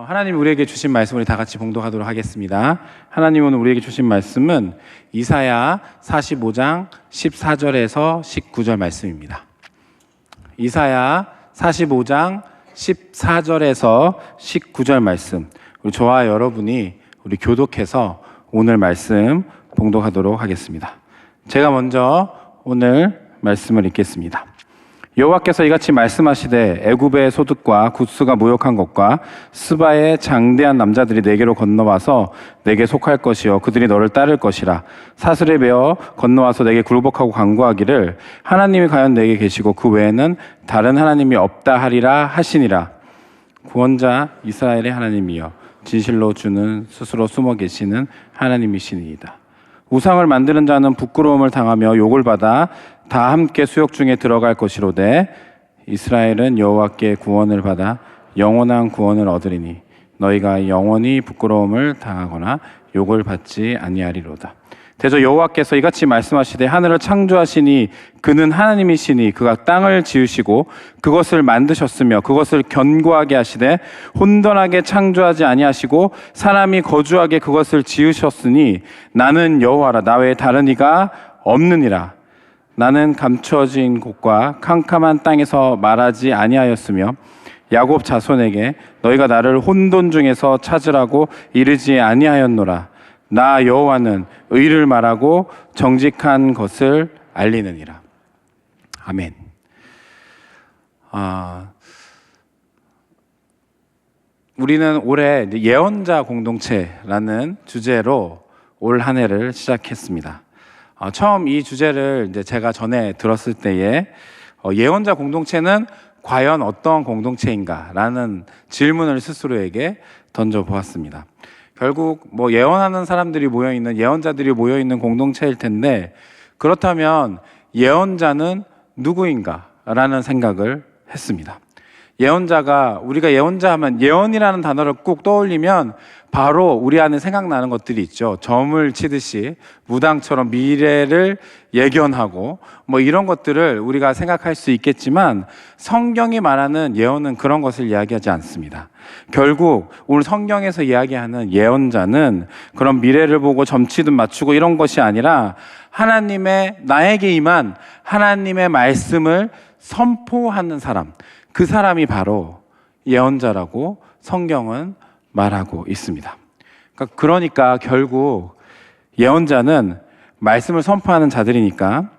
하나님 우리에게 주신 말씀 우리 다 같이 봉독하도록 하겠습니다. 하나님 오늘 우리에게 주신 말씀은 이사야 45장 14절에서 19절 말씀입니다. 이사야 45장 14절에서 19절 말씀, 우리 저와 여러분이 우리 교독해서 오늘 말씀 봉독하도록 하겠습니다. 제가 먼저 오늘 말씀을 읽겠습니다. 여호와께서 이같이 말씀하시되 애굽의 소득과 굿수가 무역한 것과 스바의 장대한 남자들이 내게로 건너와서 내게 속할 것이요 그들이 너를 따를 것이라. 사슬에 베어 건너와서 내게 굴복하고 간구하기를 하나님이 과연 내게 계시고 그 외에는 다른 하나님이 없다 하리라 하시니라. 구원자 이스라엘의 하나님이여 진실로 주는 스스로 숨어 계시는 하나님이시니이다. 우상을 만드는 자는 부끄러움을 당하며 욕을 받아 다 함께 수욕 중에 들어갈 것이로되 이스라엘은 여호와께 구원을 받아 영원한 구원을 얻으리니 너희가 영원히 부끄러움을 당하거나 욕을 받지 아니하리로다. 대저 여호와께서 이같이 말씀하시되 하늘을 창조하시니 그는 하나님이시니 그가 땅을 지으시고 그것을 만드셨으며 그것을 견고하게 하시되 혼돈하게 창조하지 아니하시고 사람이 거주하게 그것을 지으셨으니 나는 여호와라 나 외에 다른 이가 없느니라. 나는 감추어진 곳과 캄캄한 땅에서 말하지 아니하였으며 야곱 자손에게 너희가 나를 혼돈 중에서 찾으라고 이르지 아니하였노라. 나 여호와는 의를 말하고 정직한 것을 알리느니라. 아멘. 우리는 올해 예언자 공동체라는 주제로 올 한 해를 시작했습니다. 처음 이 주제를 제가 전에 들었을 때에 예언자 공동체는 과연 어떤 공동체인가라는 질문을 스스로에게 던져보았습니다. 결국 예언하는 사람들이 모여있는 예언자들이 모여있는 공동체일 텐데 그렇다면 예언자는 누구인가라는 생각을 했습니다. 우리가 예언자 하면 예언이라는 단어를 꼭 떠올리면 바로 우리 안에 생각나는 것들이 있죠. 점을 치듯이 무당처럼 미래를 예견하고 이런 것들을 우리가 생각할 수 있겠지만 성경이 말하는 예언은 그런 것을 이야기하지 않습니다. 결국 오늘 성경에서 이야기하는 예언자는 그런 미래를 보고 점치듯 맞추고 이런 것이 아니라 나에게 임한 하나님의 말씀을 선포하는 사람, 그 사람이 바로 예언자라고 성경은 말하고 있습니다. 그러니까 결국 예언자는 말씀을 선포하는 자들이니까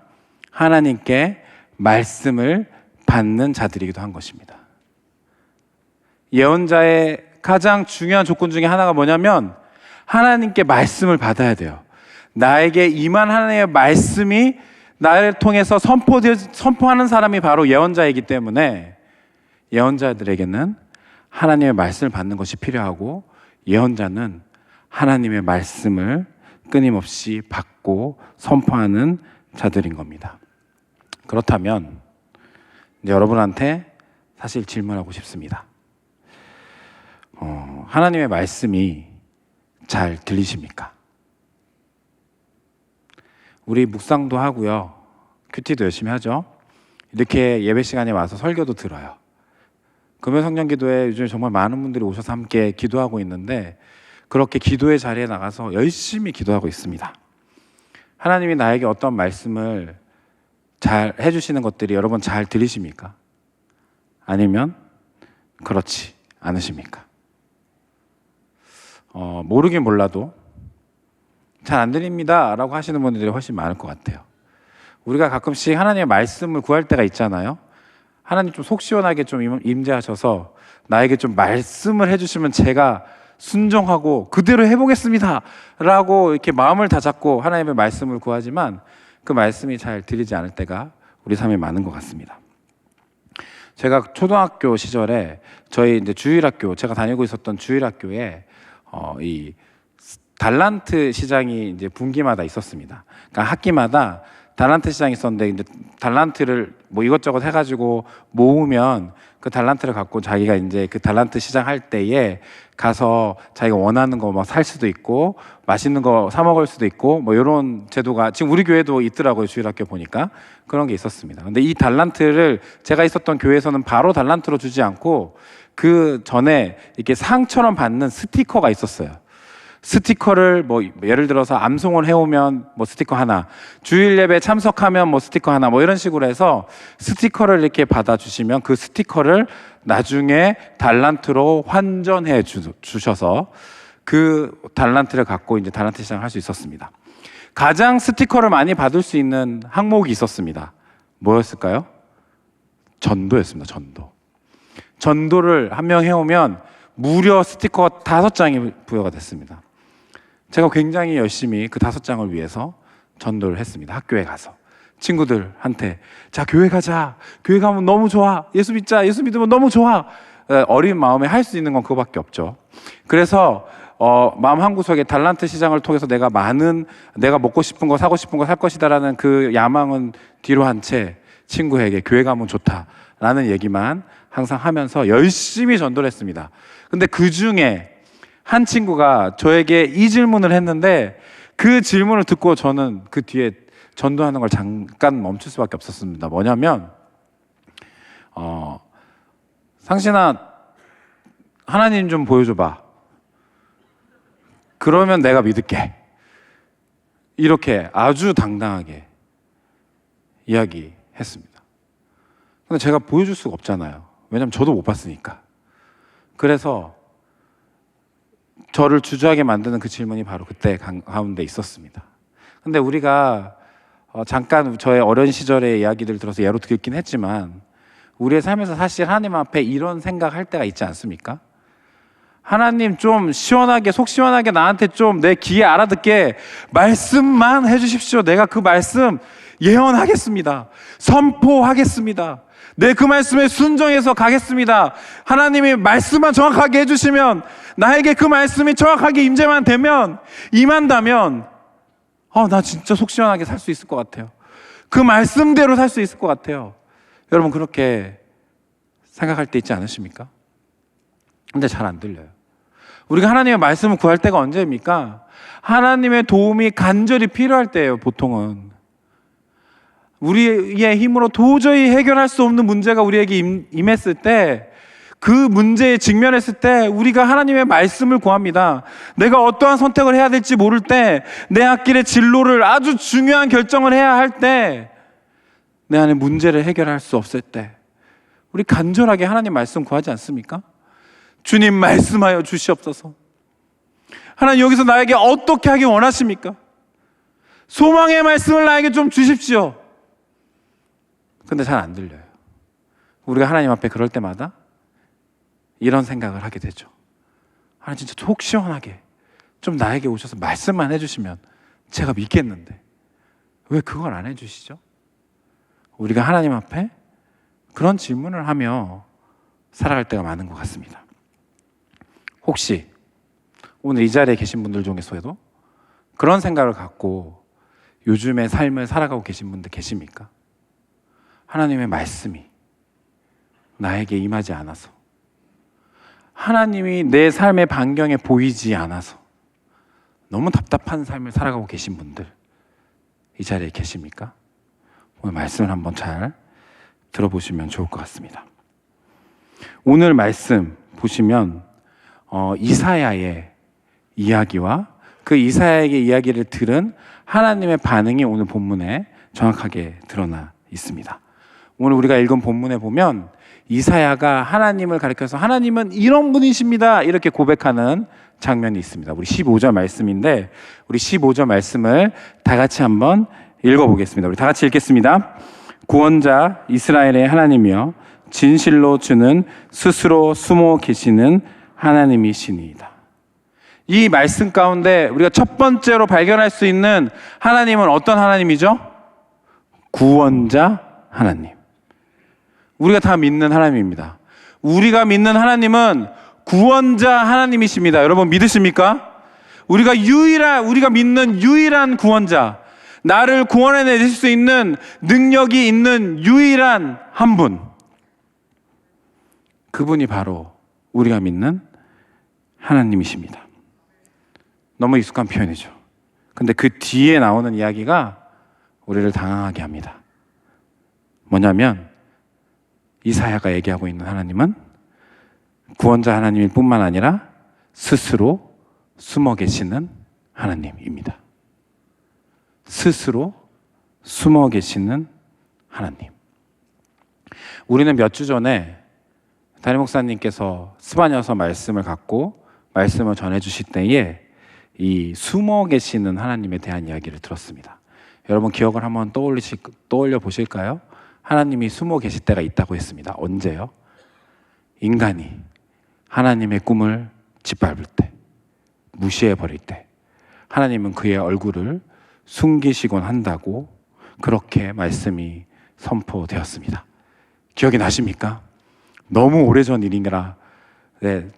하나님께 말씀을 받는 자들이기도 한 것입니다. 예언자의 가장 중요한 조건 중에 하나가 뭐냐면 하나님께 말씀을 받아야 돼요. 나에게 임한 하나님의 말씀이 나를 통해서 선포하는 사람이 바로 예언자이기 때문에 예언자들에게는 하나님의 말씀을 받는 것이 필요하고 예언자는 하나님의 말씀을 끊임없이 받고 선포하는 자들인 겁니다. 그렇다면 여러분한테 사실 질문하고 싶습니다. 하나님의 말씀이 잘 들리십니까? 우리 묵상도 하고요. 큐티도 열심히 하죠. 이렇게 예배 시간에 와서 설교도 들어요. 금요 성령 기도에 요즘 정말 많은 분들이 오셔서 함께 기도하고 있는데 그렇게 기도의 자리에 나가서 열심히 기도하고 있습니다. 하나님이 나에게 어떤 말씀을 잘 해주시는 것들이 여러분 잘 들리십니까? 아니면 그렇지 않으십니까? 모르긴 몰라도 잘 안 들립니다 라고 하시는 분들이 훨씬 많을 것 같아요. 우리가 가끔씩 하나님의 말씀을 구할 때가 있잖아요. 하나님 좀 속 시원하게 좀 임재하셔서 나에게 좀 말씀을 해주시면 제가 순종하고 그대로 해보겠습니다 라고 이렇게 마음을 다잡고 하나님의 말씀을 구하지만 그 말씀이 잘 들리지 않을 때가 우리 삶에 많은 것 같습니다. 제가 초등학교 시절에 저희 주일학교, 제가 다니고 있었던 주일학교에 이 달란트 시장이 분기마다 있었습니다. 그러니까 학기마다 달란트 시장이 있었는데 달란트를 이것저것 해가지고 모으면 그 달란트를 갖고 자기가 그 달란트 시장 할 때에 가서 자기가 원하는 거 살 수도 있고 맛있는 거 사 먹을 수도 있고 이런 제도가 지금 우리 교회도 있더라고요. 주일학교 보니까 그런 게 있었습니다. 근데 이 달란트를 제가 있었던 교회에서는 바로 달란트로 주지 않고 그 전에 이렇게 상처럼 받는 스티커가 있었어요. 스티커를 뭐 예를 들어서 암송을 해오면 뭐 스티커 하나, 주일 예배 참석하면 뭐 스티커 하나, 뭐 이런 식으로 해서 스티커를 이렇게 받아주시면 그 스티커를 나중에 달란트로 환전해 주셔서 그 달란트를 갖고 이제 달란트 시장을 할 수 있었습니다. 가장 스티커를 많이 받을 수 있는 항목이 있었습니다. 뭐였을까요? 전도였습니다. 전도를 한 명 해오면 무려 스티커 5장이 부여가 됐습니다. 제가 굉장히 열심히 그 5장을 위해서 전도를 했습니다. 학교에 가서 친구들한테 자, 교회 가자, 교회 가면 너무 좋아, 예수 믿자, 예수 믿으면 너무 좋아. 어린 마음에 할 수 있는 건 그거밖에 없죠. 그래서 마음 한구석에 달란트 시장을 통해서 내가 먹고 싶은 거, 사고 싶은 거 살 것이다라는 그 야망은 뒤로 한 채 친구에게 교회 가면 좋다라는 얘기만 항상 하면서 열심히 전도를 했습니다. 근데 그 중에 한 친구가 저에게 이 질문을 했는데, 그 질문을 듣고 저는 그 뒤에 전도하는 걸 잠깐 멈출 수밖에 없었습니다. 뭐냐면 상신아, 하나님 좀 보여줘봐. 그러면 내가 믿을게. 이렇게 아주 당당하게 이야기했습니다. 근데 제가 보여줄 수가 없잖아요. 왜냐면 저도 못 봤으니까. 그래서 저를 주저하게 만드는 그 질문이 바로 그때 가운데 있었습니다. 근데 우리가 잠깐 저의 어린 시절의 이야기들 들어서 예로 듣긴 했지만, 우리의 삶에서 사실 하나님 앞에 이런 생각할 때가 있지 않습니까? 하나님 좀 시원하게, 속 시원하게 나한테 좀 내 귀에 알아듣게 말씀만 해주십시오. 내가 그 말씀 예언하겠습니다. 선포하겠습니다. 내 그 말씀에 순종해서 가겠습니다. 하나님이 말씀만 정확하게 해주시면, 나에게 그 말씀이 정확하게 임한다면 나 진짜 속 시원하게 살 수 있을 것 같아요. 그 말씀대로 살 수 있을 것 같아요. 여러분, 그렇게 생각할 때 있지 않으십니까? 근데 잘 안 들려요. 우리가 하나님의 말씀을 구할 때가 언제입니까? 하나님의 도움이 간절히 필요할 때예요. 보통은 우리의 힘으로 도저히 해결할 수 없는 문제가 우리에게 임했을 때, 그 문제에 직면했을 때 우리가 하나님의 말씀을 구합니다. 내가 어떠한 선택을 해야 될지 모를 때, 내 앞길의 진로를 아주 중요한 결정을 해야 할 때, 내 안에 문제를 해결할 수 없을 때 우리 간절하게 하나님 말씀 구하지 않습니까? 주님, 말씀하여 주시옵소서. 하나님, 여기서 나에게 어떻게 하기 원하십니까? 소망의 말씀을 나에게 좀 주십시오. 근데 잘 안 들려요. 우리가 하나님 앞에 그럴 때마다 이런 생각을 하게 되죠. 하나님, 진짜 속 시원하게 좀 나에게 오셔서 말씀만 해주시면 제가 믿겠는데 왜 그걸 안 해주시죠? 우리가 하나님 앞에 그런 질문을 하며 살아갈 때가 많은 것 같습니다. 혹시 오늘 이 자리에 계신 분들 중에서도 그런 생각을 갖고 요즘의 삶을 살아가고 계신 분들 계십니까? 하나님의 말씀이 나에게 임하지 않아서, 하나님이 내 삶의 반경에 보이지 않아서 너무 답답한 삶을 살아가고 계신 분들 이 자리에 계십니까? 오늘 말씀을 한번 잘 들어보시면 좋을 것 같습니다. 오늘 말씀 보시면 이사야의 이야기와 그 이사야의 이야기를 들은 하나님의 반응이 오늘 본문에 정확하게 드러나 있습니다. 오늘 우리가 읽은 본문에 보면 이사야가 하나님을 가리켜서 하나님은 이런 분이십니다 이렇게 고백하는 장면이 있습니다. 우리 15절 말씀인데, 우리 15절 말씀을 다 같이 한번 읽어보겠습니다. 우리 다 같이 읽겠습니다. 구원자 이스라엘의 하나님이여, 진실로 주는 스스로 숨어 계시는 하나님이시니이다. 이 말씀 가운데 우리가 첫 번째로 발견할 수 있는 하나님은 어떤 하나님이죠? 구원자 하나님. 우리가 다 믿는 하나님입니다. 우리가 믿는 하나님은 구원자 하나님이십니다. 여러분 믿으십니까? 우리가 믿는 유일한 구원자, 나를 구원해낼 수 있는 능력이 있는 유일한 한 분, 그분이 바로 우리가 믿는 하나님이십니다. 너무 익숙한 표현이죠. 근데 그 뒤에 나오는 이야기가 우리를 당황하게 합니다. 뭐냐면 이사야가 얘기하고 있는 하나님은 구원자 하나님일 뿐만 아니라 스스로 숨어 계시는 하나님입니다. 스스로 숨어 계시는 하나님. 우리는 몇 주 전에 담임 목사님께서 스바냐서 말씀을 갖고 말씀을 전해주실 때에 이 숨어 계시는 하나님에 대한 이야기를 들었습니다. 여러분 기억을 한번 떠올려 보실까요? 하나님이 숨어 계실 때가 있다고 했습니다. 언제요? 인간이 하나님의 꿈을 짓밟을 때, 무시해 버릴 때 하나님은 그의 얼굴을 숨기시곤 한다고 그렇게 말씀이 선포되었습니다. 기억이 나십니까? 너무 오래전 일이라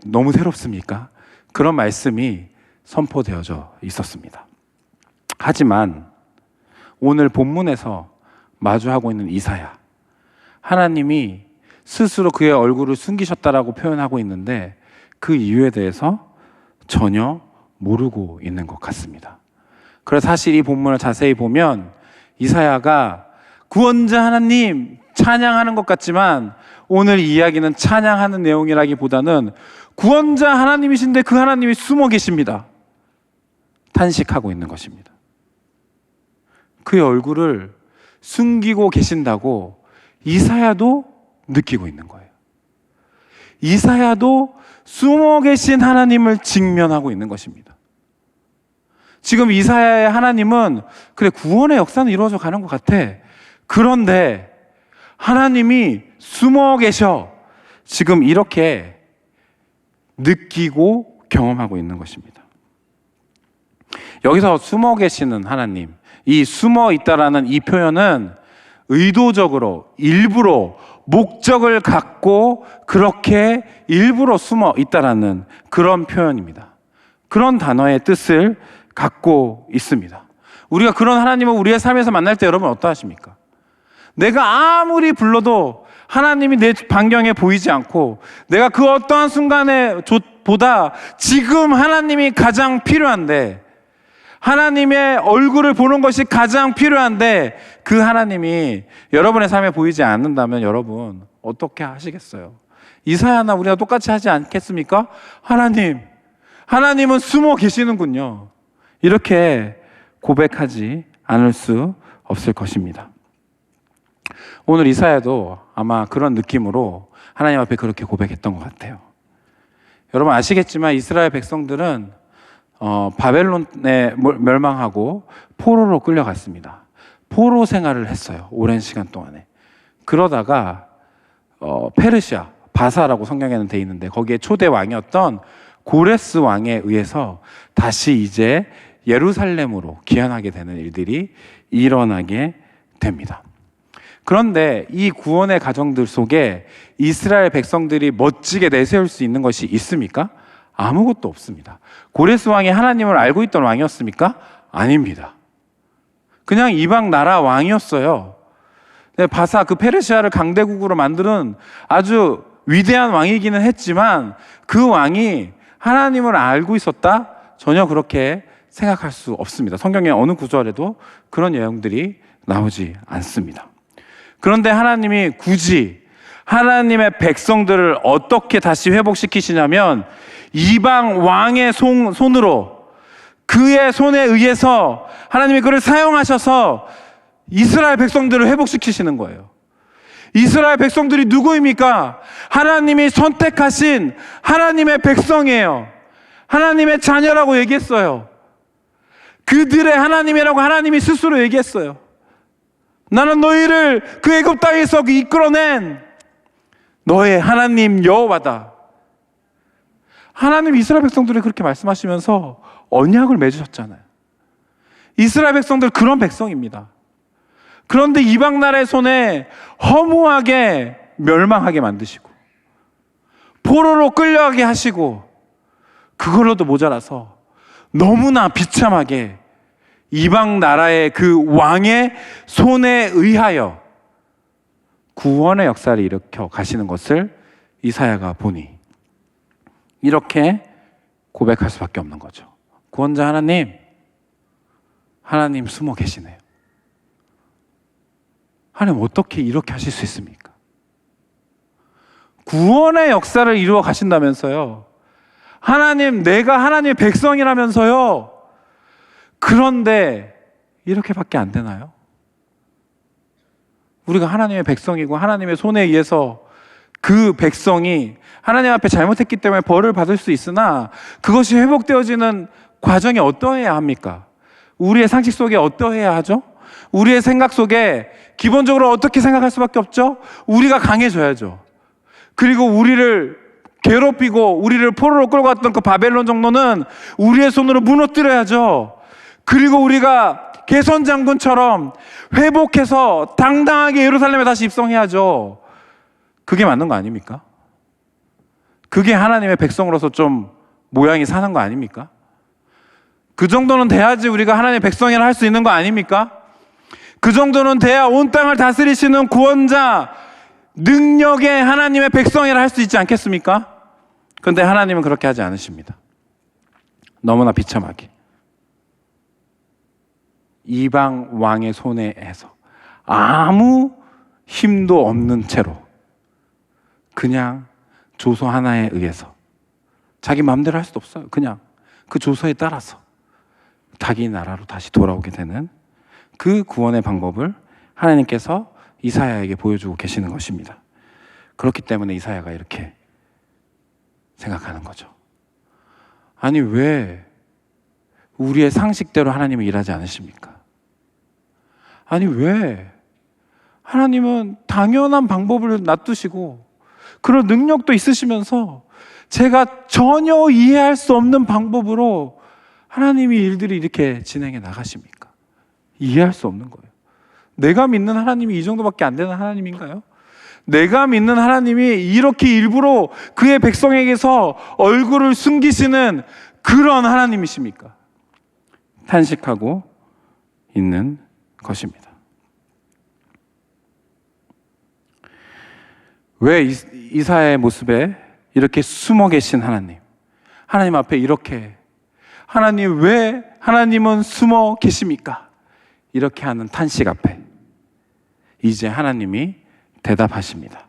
너무 새롭습니까? 그런 말씀이 선포되어져 있었습니다. 하지만 오늘 본문에서 마주하고 있는 이사야, 하나님이 스스로 그의 얼굴을 숨기셨다라고 표현하고 있는데 그 이유에 대해서 전혀 모르고 있는 것 같습니다. 그래서 사실 이 본문을 자세히 보면 이사야가 구원자 하나님 찬양하는 것 같지만 오늘 이야기는 찬양하는 내용이라기보다는 구원자 하나님이신데 그 하나님이 숨어 계십니다. 탄식하고 있는 것입니다. 그의 얼굴을 숨기고 계신다고 이사야도 느끼고 있는 거예요. 이사야도 숨어 계신 하나님을 직면하고 있는 것입니다. 지금 이사야의 하나님은 그래 구원의 역사는 이루어져 가는 것 같아. 그런데 하나님이 숨어 계셔. 지금 이렇게 느끼고 경험하고 있는 것입니다. 여기서 숨어 계시는 하나님, 이 숨어 있다라는 이 표현은 의도적으로 일부러 목적을 갖고 그렇게 일부러 숨어 있다라는 그런 표현입니다. 그런 단어의 뜻을 갖고 있습니다. 우리가 그런 하나님을 우리의 삶에서 만날 때 여러분 어떠하십니까? 내가 아무리 불러도 하나님이 내 반경에 보이지 않고 내가 그 어떠한 순간에 보다 지금 하나님이 가장 필요한데 하나님의 얼굴을 보는 것이 가장 필요한데 그 하나님이 여러분의 삶에 보이지 않는다면 여러분 어떻게 하시겠어요? 이사야나 우리가 똑같이 하지 않겠습니까? 하나님은 숨어 계시는군요. 이렇게 고백하지 않을 수 없을 것입니다. 오늘 이사야도 아마 그런 느낌으로 하나님 앞에 그렇게 고백했던 것 같아요. 여러분 아시겠지만 이스라엘 백성들은 바벨론에 멸망하고 포로로 끌려갔습니다. 포로 생활을 했어요. 오랜 시간 동안에. 그러다가 페르시아, 바사라고 성경에는 돼 있는데 거기에 초대 왕이었던 고레스 왕에 의해서 다시 이제 예루살렘으로 귀환하게 되는 일들이 일어나게 됩니다. 그런데 이 구원의 과정들 속에 이스라엘 백성들이 멋지게 내세울 수 있는 것이 있습니까? 아무것도 없습니다. 고레스 왕이 하나님을 알고 있던 왕이었습니까? 아닙니다. 그냥 이방 나라 왕이었어요. 바사 그 페르시아를 강대국으로 만드는 아주 위대한 왕이기는 했지만 그 왕이 하나님을 알고 있었다? 전혀 그렇게 생각할 수 없습니다. 성경의 어느 구절에도 그런 내용들이 나오지 않습니다. 그런데 하나님이 굳이 하나님의 백성들을 어떻게 다시 회복시키시냐면 이방 왕의 손으로 그의 손에 의해서 하나님이 그를 사용하셔서 이스라엘 백성들을 회복시키시는 거예요. 이스라엘 백성들이 누구입니까? 하나님이 선택하신 하나님의 백성이에요. 하나님의 자녀라고 얘기했어요. 그들의 하나님이라고 하나님이 스스로 얘기했어요. 나는 너희를 그 애굽 땅에서 이끌어낸 너의 하나님 여호와다. 하나님 이스라엘 백성들이 그렇게 말씀하시면서 언약을 맺으셨잖아요. 이스라엘 백성들 그런 백성입니다. 그런데 이방 나라의 손에 허무하게 멸망하게 만드시고 포로로 끌려가게 하시고 그걸로도 모자라서 너무나 비참하게 이방 나라의 그 왕의 손에 의하여 구원의 역사를 일으켜 가시는 것을 이사야가 보니 이렇게 고백할 수밖에 없는 거죠. 구원자 하나님 숨어 계시네요. 하나님 어떻게 이렇게 하실 수 있습니까? 구원의 역사를 이루어 가신다면서요. 하나님, 내가 하나님의 백성이라면서요. 그런데 이렇게밖에 안 되나요? 우리가 하나님의 백성이고 하나님의 손에 의해서 그 백성이 하나님 앞에 잘못했기 때문에 벌을 받을 수 있으나 그것이 회복되어지는 과정이 어떠해야 합니까? 우리의 상식 속에 어떠해야 하죠? 우리의 생각 속에 기본적으로 어떻게 생각할 수밖에 없죠? 우리가 강해져야죠. 그리고 우리를 괴롭히고 우리를 포로로 끌고 갔던 그 바벨론 정도는 우리의 손으로 무너뜨려야죠. 그리고 우리가 개선 장군처럼 회복해서 당당하게 예루살렘에 다시 입성해야죠. 그게 맞는 거 아닙니까? 그게 하나님의 백성으로서 좀 모양이 사는 거 아닙니까? 그 정도는 돼야지 우리가 하나님의 백성이라 할 수 있는 거 아닙니까? 그 정도는 돼야 온 땅을 다스리시는 구원자, 능력의 하나님의 백성이라 할 수 있지 않겠습니까? 그런데 하나님은 그렇게 하지 않으십니다. 너무나 비참하게 이방 왕의 손에서 아무 힘도 없는 채로 그냥 조서 하나에 의해서 자기 마음대로 할 수도 없어요. 그냥 그 조서에 따라서 자기 나라로 다시 돌아오게 되는 그 구원의 방법을 하나님께서 이사야에게 보여주고 계시는 것입니다. 그렇기 때문에 이사야가 이렇게 생각하는 거죠. 아니, 왜 우리의 상식대로 하나님은 일하지 않으십니까? 아니, 왜 하나님은 당연한 방법을 놔두시고 그런 능력도 있으시면서 제가 전혀 이해할 수 없는 방법으로 하나님이 일들이 이렇게 진행해 나가십니까? 이해할 수 없는 거예요. 내가 믿는 하나님이 이 정도밖에 안 되는 하나님인가요? 내가 믿는 하나님이 이렇게 일부러 그의 백성에게서 얼굴을 숨기시는 그런 하나님이십니까? 탄식하고 있는 것입니다. 왜 이사야의 모습에 이렇게 숨어 계신 하나님 앞에 이렇게 하나님, 왜 하나님은 숨어 계십니까? 이렇게 하는 탄식 앞에 이제 하나님이 대답하십니다.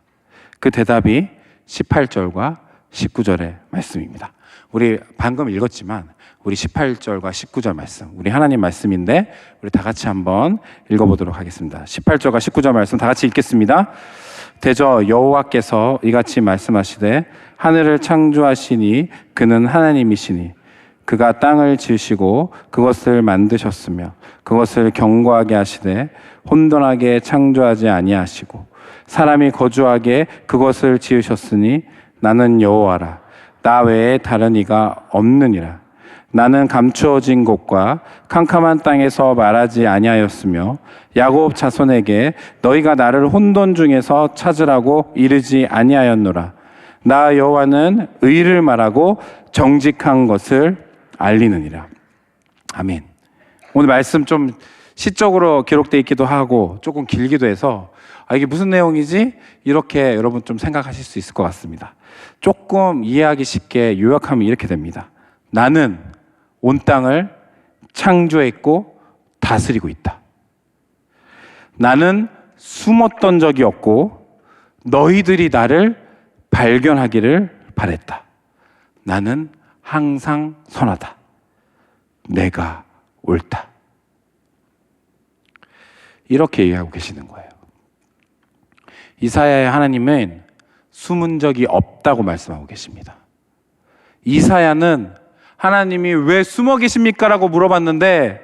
그 대답이 18절과 19절의 말씀입니다. 우리 방금 읽었지만 우리 18절과 19절 말씀, 우리 하나님 말씀인데 우리 다 같이 한번 읽어보도록 하겠습니다. 18절과 19절 말씀 다 같이 읽겠습니다. 대저 여호와께서 이같이 말씀하시되 하늘을 창조하시니 그는 하나님이시니 그가 땅을 지으시고 그것을 만드셨으며 그것을 견고하게 하시되 혼돈하게 창조하지 아니하시고 사람이 거주하게 그것을 지으셨으니 나는 여호와라. 나 외에 다른 이가 없느니라. 나는 감추어진 곳과 캄캄한 땅에서 말하지 아니하였으며 야곱 자손에게 너희가 나를 혼돈 중에서 찾으라고 이르지 아니하였노라. 나 여호와는 의를 말하고 정직한 것을 알리느니라. 아멘. 오늘 말씀 좀 시적으로 기록되어 있기도 하고 조금 길기도 해서 이게 무슨 내용이지? 이렇게 여러분 좀 생각하실 수 있을 것 같습니다. 조금 이해하기 쉽게 요약하면 이렇게 됩니다. 나는 온 땅을 창조했고 다스리고 있다. 나는 숨었던 적이 없고 너희들이 나를 발견하기를 바랬다. 나는 항상 선하다. 내가 옳다. 이렇게 얘기하고 계시는 거예요. 이사야의 하나님은 숨은 적이 없다고 말씀하고 계십니다. 이사야는 하나님이 왜 숨어 계십니까? 라고 물어봤는데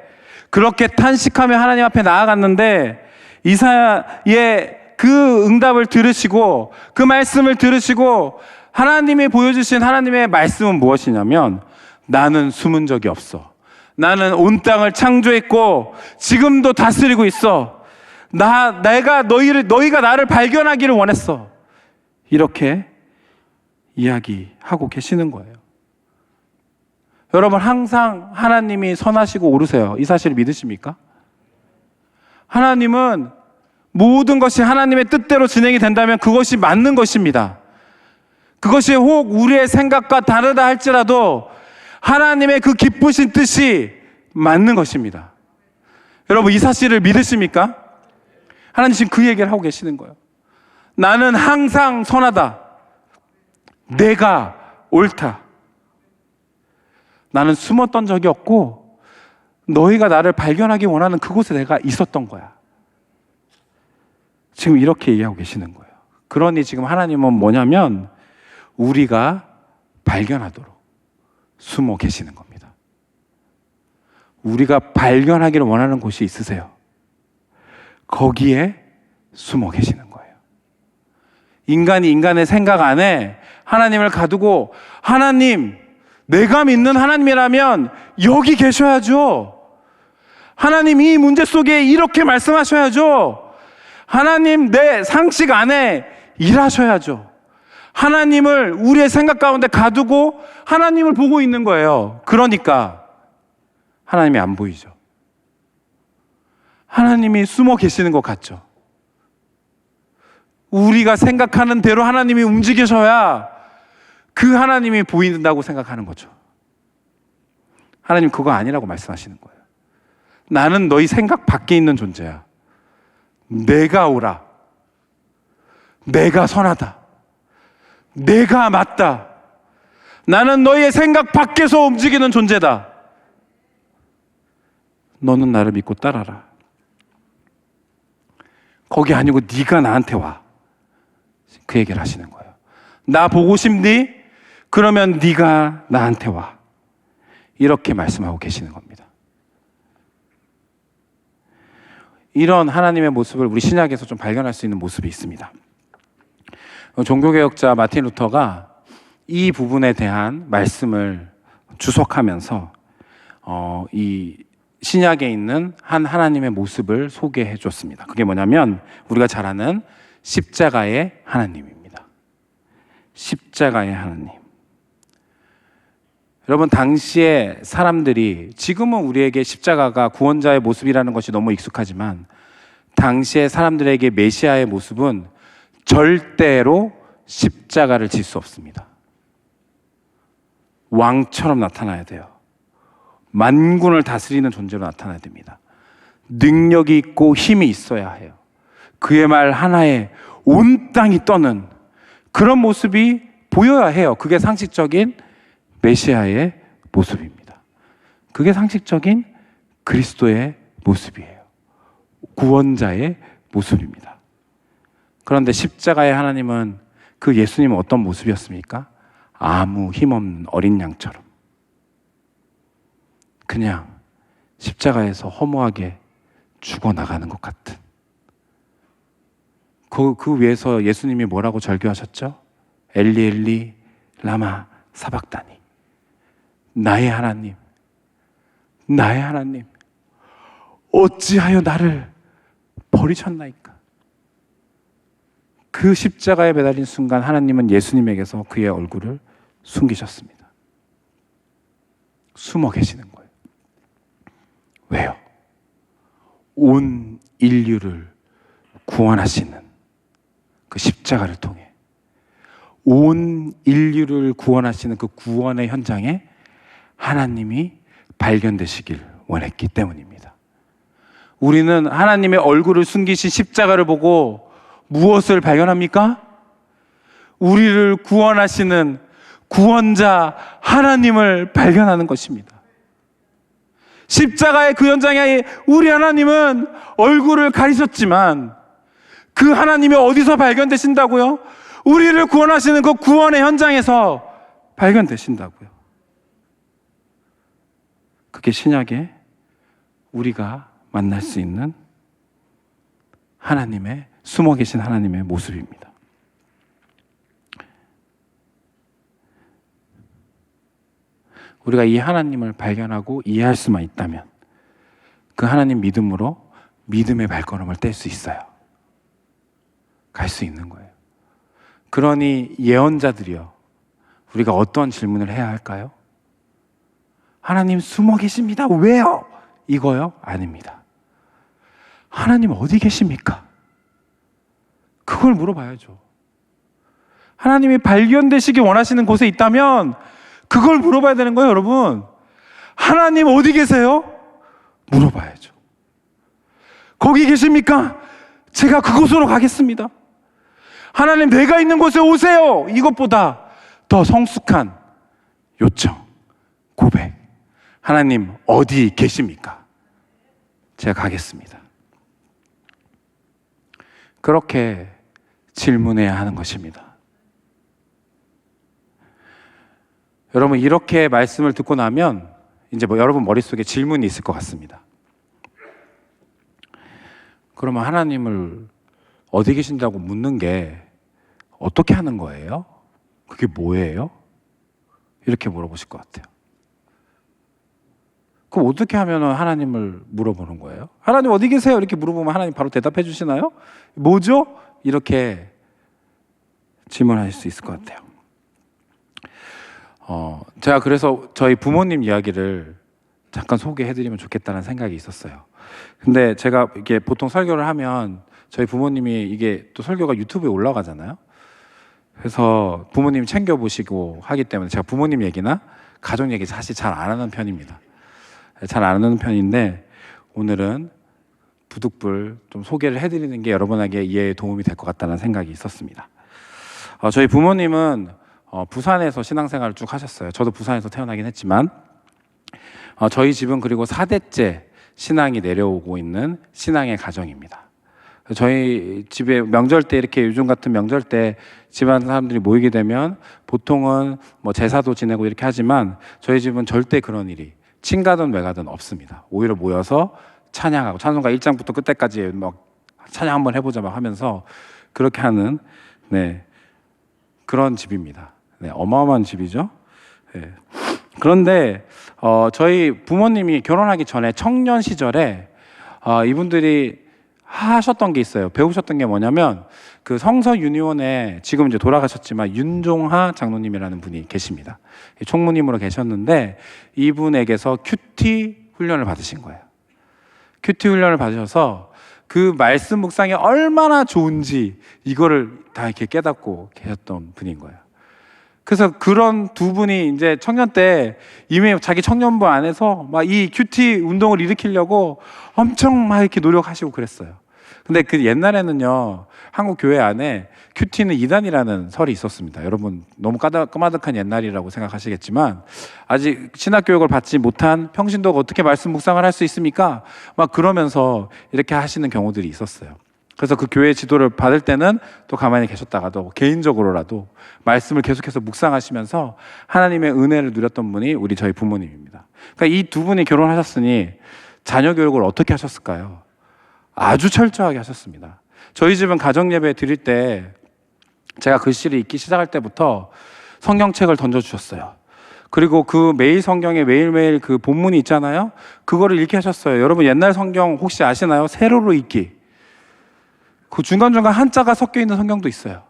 그렇게 탄식하며 하나님 앞에 나아갔는데 이사야의 그 응답을 들으시고 그 말씀을 들으시고 하나님이 보여주신 하나님의 말씀은 무엇이냐면 나는 숨은 적이 없어. 나는 온 땅을 창조했고 지금도 다스리고 있어. 내가 너희가 나를 발견하기를 원했어. 이렇게 이야기하고 계시는 거예요. 여러분 항상 하나님이 선하시고 옳으세요. 이 사실을 믿으십니까? 하나님은 모든 것이 하나님의 뜻대로 진행이 된다면 그것이 맞는 것입니다. 그것이 혹 우리의 생각과 다르다 할지라도 하나님의 그 기쁘신 뜻이 맞는 것입니다. 여러분 이 사실을 믿으십니까? 하나님 지금 그 얘기를 하고 계시는 거예요. 나는 항상 선하다. 내가 옳다. 나는 숨었던 적이 없고 너희가 나를 발견하기 원하는 그곳에 내가 있었던 거야. 지금 이렇게 얘기하고 계시는 거예요. 그러니 지금 하나님은 뭐냐면 우리가 발견하도록 숨어 계시는 겁니다. 우리가 발견하기를 원하는 곳이 있으세요. 거기에 숨어 계시는 거예요. 인간이 인간의 생각 안에 하나님을 가두고 하나님, 내가 믿는 하나님이라면 여기 계셔야죠. 하나님 이 문제 속에 이렇게 말씀하셔야죠. 하나님 내 상식 안에 일하셔야죠. 하나님을 우리의 생각 가운데 가두고 하나님을 보고 있는 거예요. 그러니까 하나님이 안 보이죠. 하나님이 숨어 계시는 것 같죠. 우리가 생각하는 대로 하나님이 움직이셔야 그 하나님이 보인다고 생각하는 거죠. 하나님 그거 아니라고 말씀하시는 거예요. 나는 너희 생각 밖에 있는 존재야. 내가 옳아. 내가 선하다. 내가 맞다. 나는 너희의 생각 밖에서 움직이는 존재다. 너는 나를 믿고 따라라. 거기 아니고 네가 나한테 와. 그 얘기를 하시는 거예요. 나 보고 싶니? 그러면 네가 나한테 와. 이렇게 말씀하고 계시는 겁니다. 이런 하나님의 모습을 우리 신약에서 좀 발견할 수 있는 모습이 있습니다. 종교개혁자 마틴 루터가 이 부분에 대한 말씀을 주석하면서 이 신약에 있는 한 하나님의 모습을 소개해 줬습니다. 그게 뭐냐면 우리가 잘 아는 십자가의 하나님입니다. 십자가의 하나님. 여러분, 당시에 사람들이, 지금은 우리에게 십자가가 구원자의 모습이라는 것이 너무 익숙하지만 당시에 사람들에게 메시아의 모습은 절대로 십자가를 질 수 없습니다. 왕처럼 나타나야 돼요. 만군을 다스리는 존재로 나타나야 됩니다. 능력이 있고 힘이 있어야 해요. 그의 말 하나에 온 땅이 떠는 그런 모습이 보여야 해요. 그게 상식적인 메시아의 모습입니다. 그게 상식적인 그리스도의 모습이에요. 구원자의 모습입니다. 그런데 십자가의 하나님은 그 예수님은 어떤 모습이었습니까? 아무 힘없는 어린 양처럼 그냥 십자가에서 허무하게 죽어나가는 것 같은, 그 위에서 예수님이 뭐라고 절규하셨죠? 엘리 엘리 라마 사박다니. 나의 하나님, 나의 하나님, 어찌하여 나를 버리셨나이까. 그 십자가에 매달린 순간 하나님은 예수님에게서 그의 얼굴을 숨기셨습니다. 숨어 계시는 거예요. 왜요? 온 인류를 구원하시는 그 십자가를 통해, 온 인류를 구원하시는 그 구원의 현장에 하나님이 발견되시길 원했기 때문입니다. 우리는 하나님의 얼굴을 숨기신 십자가를 보고 무엇을 발견합니까? 우리를 구원하시는 구원자 하나님을 발견하는 것입니다. 십자가의 그 현장에 우리 하나님은 얼굴을 가리셨지만 그 하나님이 어디서 발견되신다고요? 우리를 구원하시는 그 구원의 현장에서 발견되신다고요. 그게 신약에 우리가 만날 수 있는 하나님의, 숨어 계신 하나님의 모습입니다. 우리가 이 하나님을 발견하고 이해할 수만 있다면 그 하나님 믿음으로 믿음의 발걸음을 뗄 수 있어요. 갈 수 있는 거예요. 그러니 예언자들이요, 우리가 어떤 질문을 해야 할까요? 하나님 숨어 계십니다. 왜요? 이거요? 아닙니다. 하나님 어디 계십니까? 그걸 물어봐야죠. 하나님이 발견되시기 원하시는 곳에 있다면 그걸 물어봐야 되는 거예요, 여러분. 하나님 어디 계세요? 물어봐야죠. 거기 계십니까? 제가 그곳으로 가겠습니다. 하나님 내가 있는 곳에 오세요. 이것보다 더 성숙한 요청, 고백. 하나님 어디 계십니까? 제가 가겠습니다. 그렇게 질문해야 하는 것입니다. 여러분, 이렇게 말씀을 듣고 나면 이제 여러분 머릿속에 질문이 있을 것 같습니다. 그러면 하나님을 어디 계신다고 묻는 게 어떻게 하는 거예요? 그게 뭐예요? 이렇게 물어보실 것 같아요. 그럼 어떻게 하면 하나님을 물어보는 거예요? 하나님 어디 계세요? 이렇게 물어보면 하나님 바로 대답해 주시나요? 뭐죠? 이렇게 질문하실 수 있을 것 같아요. 제가 그래서 저희 부모님 이야기를 잠깐 소개해드리면 좋겠다는 생각이 있었어요. 근데 제가 이게 보통 설교를 하면 저희 부모님이 이게 또 설교가 유튜브에 올라가잖아요. 그래서 부모님 챙겨보시고 하기 때문에 제가 부모님 얘기나 가족 얘기 사실 잘 안 하는 편입니다. 잘 안 하는 편인데 오늘은 부득불 좀 소개를 해드리는 게 여러분에게 이해에 도움이 될 것 같다는 생각이 있었습니다. 저희 부모님은 부산에서 신앙생활을 쭉 하셨어요. 저도 부산에서 태어나긴 했지만 저희 집은 그리고 4대째 신앙이 내려오고 있는 신앙의 가정입니다. 저희 집에 명절 때 이렇게 요즘 같은 명절 때 집안 사람들이 모이게 되면 보통은 뭐 제사도 지내고 이렇게 하지만 저희 집은 절대 그런 일이 친가든 외가든 없습니다. 오히려 모여서 찬양하고 찬송가 1장부터 끝까지 막 찬양 한번 해보자 막 하면서 그렇게 하는 그런 집입니다. 어마어마한 집이죠. 그런데 저희 부모님이 결혼하기 전에 청년 시절에 이분들이 하셨던 게 있어요. 배우셨던 게 뭐냐면 그 성서윤희원에 지금 이제 돌아가셨지만 윤종하 장로님이라는 분이 계십니다. 총무님으로 계셨는데 이분에게서 큐티 훈련을 받으신 거예요. 큐티 훈련을 받으셔서 그 말씀 묵상이 얼마나 좋은지 이거를 다 이렇게 깨닫고 계셨던 분인 거예요. 그래서 그런 두 분이 이제 청년 때 이미 자기 청년부 안에서 막 이 큐티 운동을 일으키려고 엄청 막 이렇게 노력하시고 그랬어요. 근데 그 옛날에는요, 한국 교회 안에 큐티는 이단이라는 설이 있었습니다. 여러분 너무 까마득한 옛날이라고 생각하시겠지만 아직 신학교육을 받지 못한 평신도가 어떻게 말씀 묵상을 할 수 있습니까? 막 그러면서 이렇게 하시는 경우들이 있었어요. 그래서 그 교회 지도를 받을 때는 또 가만히 계셨다가도 개인적으로라도 말씀을 계속해서 묵상하시면서 하나님의 은혜를 누렸던 분이 저희 부모님입니다. 그러니까 이 두 분이 결혼하셨으니 자녀 교육을 어떻게 하셨을까요? 아주 철저하게 하셨습니다. 저희 집은 가정예배 드릴 때 제가 글씨를 읽기 시작할 때부터 성경책을 던져주셨어요. 그리고 그 매일 성경에 매일매일 그 본문이 있잖아요. 그거를 읽게 하셨어요. 여러분 옛날 성경 혹시 아시나요? 세로로 읽기. 그 중간중간 한자가 섞여 있는 성경도 있어요.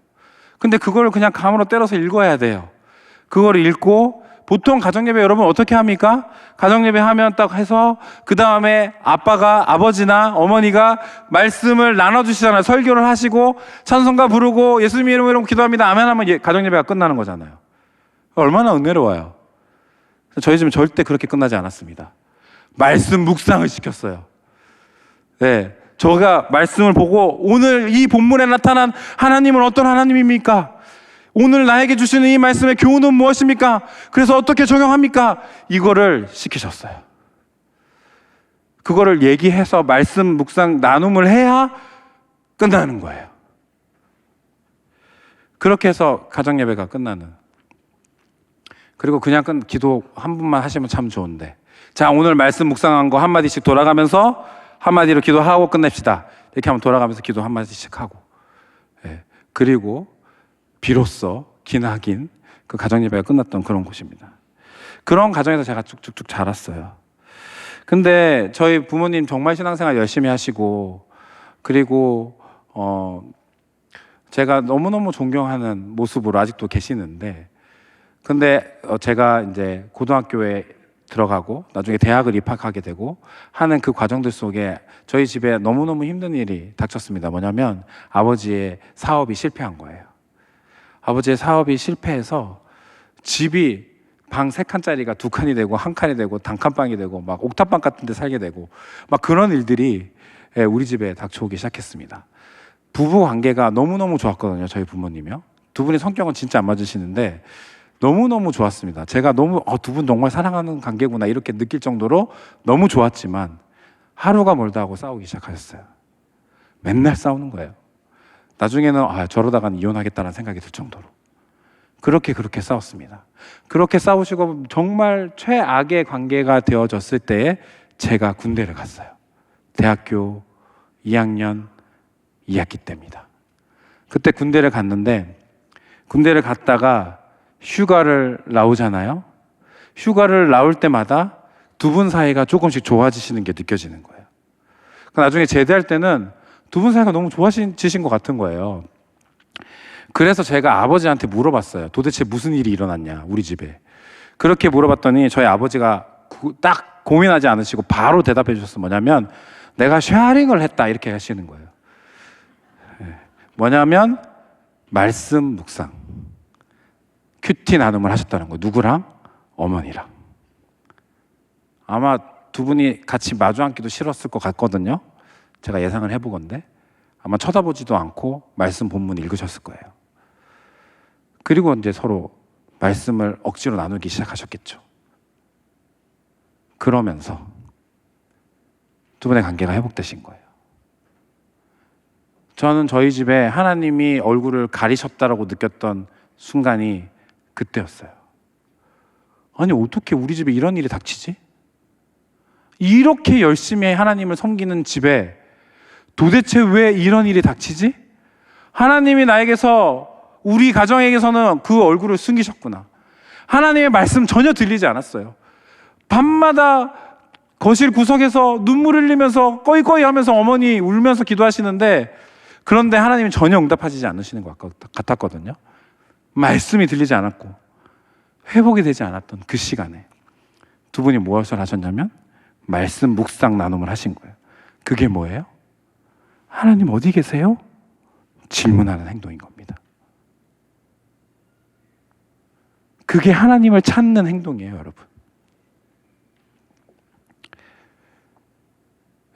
근데 그걸 그냥 감으로 때려서 읽어야 돼요. 그거를 읽고 보통 가정예배 여러분 어떻게 합니까? 가정예배 하면 딱 해서 그 다음에 아버지나 어머니가 말씀을 나눠주시잖아요. 설교를 하시고 찬송가 부르고 예수님 이름으로 기도합니다. 아멘 하면 가정예배가 끝나는 거잖아요. 얼마나 은혜로워요. 저희 집은 절대 그렇게 끝나지 않았습니다. 말씀 묵상을 시켰어요. 네, 제가 말씀을 보고 오늘 이 본문에 나타난 하나님은 어떤 하나님입니까? 오늘 나에게 주시는 이 말씀의 교훈은 무엇입니까? 그래서 어떻게 적용합니까? 이거를 시키셨어요. 그거를 얘기해서 말씀 묵상 나눔을 해야 끝나는 거예요. 그렇게 해서 가정예배가 끝나는. 그리고 그냥 기도 한 분만 하시면 참 좋은데 자, 오늘 말씀 묵상한 거 한마디씩 돌아가면서 한마디로 기도하고 끝냅시다. 이렇게 하면 돌아가면서 기도 한마디씩 하고 그리고 비로소 기나긴 그 가정예배가 끝났던 그런 곳입니다. 그런 가정에서 제가 쭉쭉쭉 자랐어요. 근데 저희 부모님 정말 신앙생활 열심히 하시고 그리고 제가 너무너무 존경하는 모습으로 아직도 계시는데 근데 제가 이제 고등학교에 들어가고 나중에 대학을 입학하게 되고 하는 그 과정들 속에 저희 집에 너무너무 힘든 일이 닥쳤습니다. 뭐냐면 아버지의 사업이 실패한 거예요. 아버지의 사업이 실패해서 집이 방 3칸짜리가 2칸이 되고 1칸이 되고 단칸방이 되고 막 옥탑방 같은 데 살게 되고 막 그런 일들이 우리 집에 닥쳐오기 시작했습니다. 부부 관계가 너무너무 좋았거든요. 저희 부모님이요. 두 분이 성격은 진짜 안 맞으시는데 너무너무 좋았습니다. 제가 너무 두 분 정말 사랑하는 관계구나 이렇게 느낄 정도로 너무 좋았지만 하루가 멀다 하고 싸우기 시작하셨어요. 맨날 싸우는 거예요. 나중에는 저러다간 이혼하겠다는 생각이 들 정도로 그렇게 싸웠습니다. 그렇게 싸우시고 정말 최악의 관계가 되어졌을 때에 제가 군대를 갔어요. 대학교 2학년 2학기 때입니다. 그때 군대를 갔는데 군대를 갔다가 휴가를 나오잖아요. 휴가를 나올 때마다 두 분 사이가 조금씩 좋아지시는 게 느껴지는 거예요. 나중에 제대할 때는 두 분 사이가 너무 좋아지신 것 같은 거예요. 그래서 제가 아버지한테 물어봤어요. 도대체 무슨 일이 일어났냐 우리 집에. 그렇게 물어봤더니 저희 아버지가 딱 고민하지 않으시고 바로 대답해 주셨어요. 뭐냐면 내가 쉐어링을 했다 이렇게 하시는 거예요. 뭐냐면 말씀 묵상 큐티 나눔을 하셨다는 거예요. 누구랑? 어머니랑. 아마 두 분이 같이 마주 앉기도 싫었을 것 같거든요. 제가 예상을 해보건데 아마 쳐다보지도 않고 말씀 본문 읽으셨을 거예요. 그리고 이제 서로 말씀을 억지로 나누기 시작하셨겠죠. 그러면서 두 분의 관계가 회복되신 거예요. 저는 저희 집에 하나님이 얼굴을 가리셨다라고 느꼈던 순간이 그때였어요. 아니 어떻게 우리 집에 이런 일이 닥치지? 이렇게 열심히 하나님을 섬기는 집에 도대체 왜 이런 일이 닥치지? 하나님이 나에게서 우리 가정에게서는 그 얼굴을 숨기셨구나. 하나님의 말씀 전혀 들리지 않았어요. 밤마다 거실 구석에서 눈물 흘리면서 꺼이꺼이 하면서 어머니 울면서 기도하시는데 그런데 하나님이 전혀 응답하시지 않으시는 것 같았거든요. 말씀이 들리지 않았고 회복이 되지 않았던 그 시간에 두 분이 무엇을 하셨냐면 말씀 묵상 나눔을 하신 거예요. 그게 뭐예요? 하나님 어디 계세요? 질문하는 행동인 겁니다. 그게 하나님을 찾는 행동이에요, 여러분.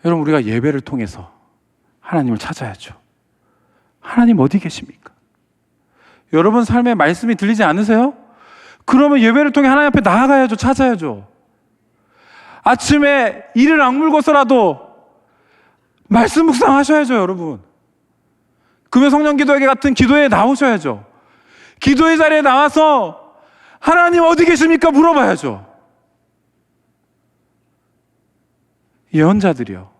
여러분, 우리가 예배를 통해서 하나님을 찾아야죠. 하나님 어디 계십니까? 여러분 삶에 말씀이 들리지 않으세요? 그러면 예배를 통해 하나님 앞에 나아가야죠. 찾아야죠. 아침에 이를 악물고서라도 말씀 묵상하셔야죠, 여러분. 금요 성령 기도회개 같은 기도에 나오셔야죠. 기도의 자리에 나와서 하나님 어디 계십니까? 물어봐야죠. 예언자들이요.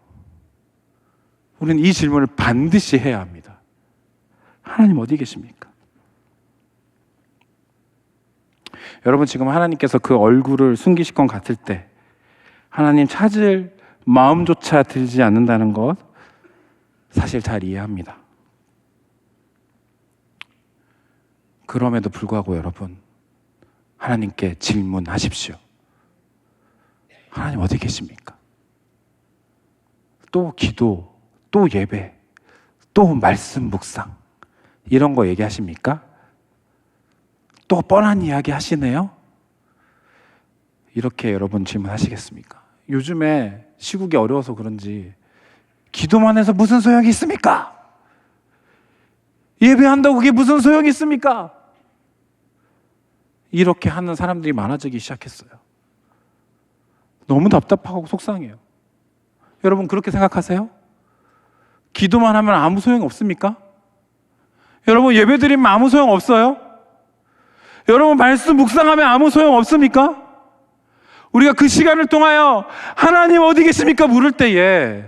우리는 이 질문을 반드시 해야 합니다. 하나님 어디 계십니까? 여러분 지금 하나님께서 그 얼굴을 숨기실 것 같을 때 하나님 찾을 마음조차 들지 않는다는 것 사실 잘 이해합니다. 그럼에도 불구하고 여러분 하나님께 질문하십시오. 하나님 어디 계십니까? 또 기도, 또 예배, 또 말씀 묵상 이런 거 얘기하십니까? 또 뻔한 이야기 하시네요? 이렇게 여러분 질문하시겠습니까? 요즘에 시국이 어려워서 그런지 기도만 해서 무슨 소용이 있습니까? 예배한다고 그게 무슨 소용이 있습니까? 이렇게 하는 사람들이 많아지기 시작했어요. 너무 답답하고 속상해요. 여러분 그렇게 생각하세요? 기도만 하면 아무 소용 없습니까? 여러분 예배 드리면 아무 소용 없어요? 여러분 말씀 묵상하면 아무 소용 없습니까? 우리가 그 시간을 통하여 하나님 어디 계십니까? 물을 때에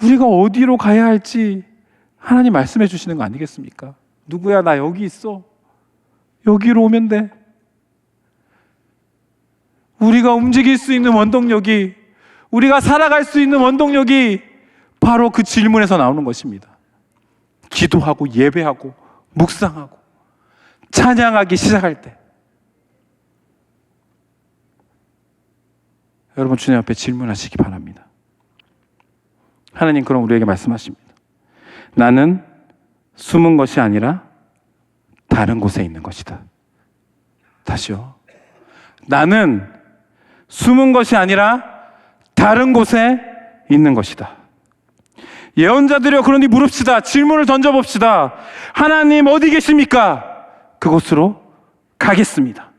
우리가 어디로 가야 할지 하나님 말씀해 주시는 거 아니겠습니까? 누구야 나 여기 있어. 여기로 오면 돼. 우리가 움직일 수 있는 원동력이, 우리가 살아갈 수 있는 원동력이 바로 그 질문에서 나오는 것입니다. 기도하고 예배하고 묵상하고 찬양하기 시작할 때 여러분 주님 앞에 질문하시기 바랍니다. 하나님 그럼 우리에게 말씀하십니다. 나는 숨은 것이 아니라 다른 곳에 있는 것이다. 다시요. 나는 숨은 것이 아니라 다른 곳에 있는 것이다. 예언자들이여 그러니 물읍시다. 질문을 던져봅시다. 하나님 어디 계십니까? 그곳으로 가겠습니다.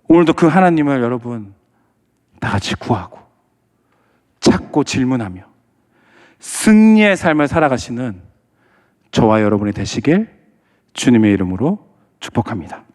오늘도 그 하나님을 여러분 다 같이 구하고 찾고 질문하며 승리의 삶을 살아가시는 저와 여러분이 되시길 주님의 이름으로 축복합니다.